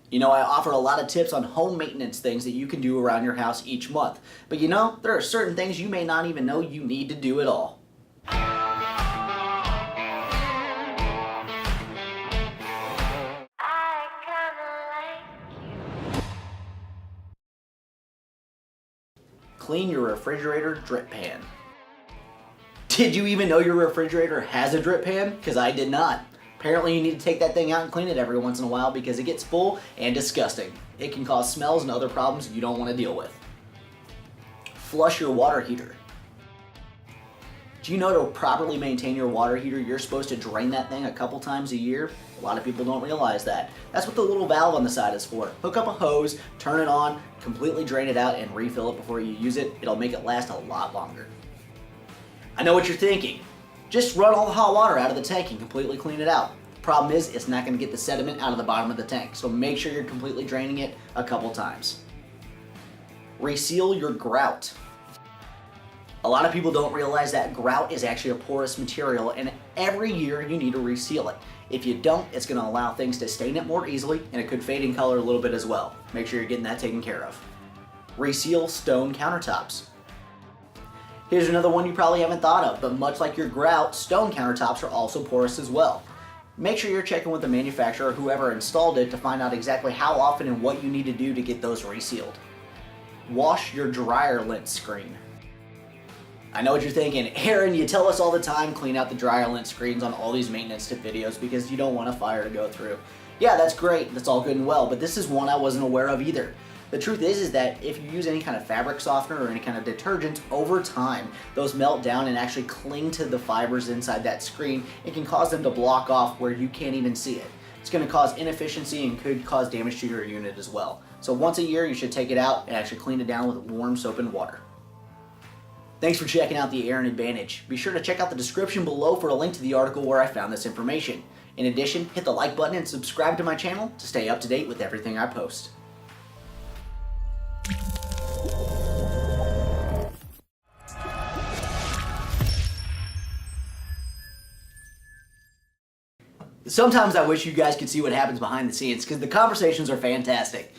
You know, I offer a lot of tips on home maintenance things that you can do around your house each month. But you know, there are certain things you may not even know you need to do at all. Clean your refrigerator drip pan. Did you even know your refrigerator has a drip pan? Because I did not. Apparently you need to take that thing out and clean it every once in a while because it gets full and disgusting. It can cause smells and other problems you don't want to deal with. Flush your water heater. Do you know to properly maintain your water heater, you're supposed to drain that thing a couple times a year? A lot of people don't realize that. That's what the little valve on the side is for. Hook up a hose, turn it on, completely drain it out, and refill it before you use it. It'll make it last a lot longer. I know what you're thinking. Just run all the hot water out of the tank and completely clean it out. The problem is, it's not going to get the sediment out of the bottom of the tank, so make sure you're completely draining it a couple times. Reseal your grout. A lot of people don't realize that grout is actually a porous material, and every year you need to reseal it. If you don't, it's going to allow things to stain it more easily, and it could fade in color a little bit as well. Make sure you're getting that taken care of. Reseal Stone Countertops. Here's another one you probably haven't thought of, but much like your grout, stone countertops are also porous as well. Make sure you're checking with the manufacturer or whoever installed it to find out exactly how often and what you need to do to get those resealed. Wash your dryer lint screen. I know what you're thinking, Aaron, you tell us all the time clean out the dryer lint screens on all these maintenance tip videos because you don't want a fire to go through. Yeah, that's great, that's all good and well, but this is one I wasn't aware of either. The truth is that if you use any kind of fabric softener or any kind of detergent, over time, those melt down and actually cling to the fibers inside that screen. It can cause them to block off where you can't even see it. It's going to cause inefficiency and could cause damage to your unit as well. So once a year, you should take it out and actually clean it down with warm soap and water. Thanks for checking out the Aaron Advantage. Be sure to check out the description below for a link to the article where I found this information. In addition, hit the like button and subscribe to my channel to stay up to date with everything I post. Sometimes I wish you guys could see what happens behind the scenes because the conversations are fantastic.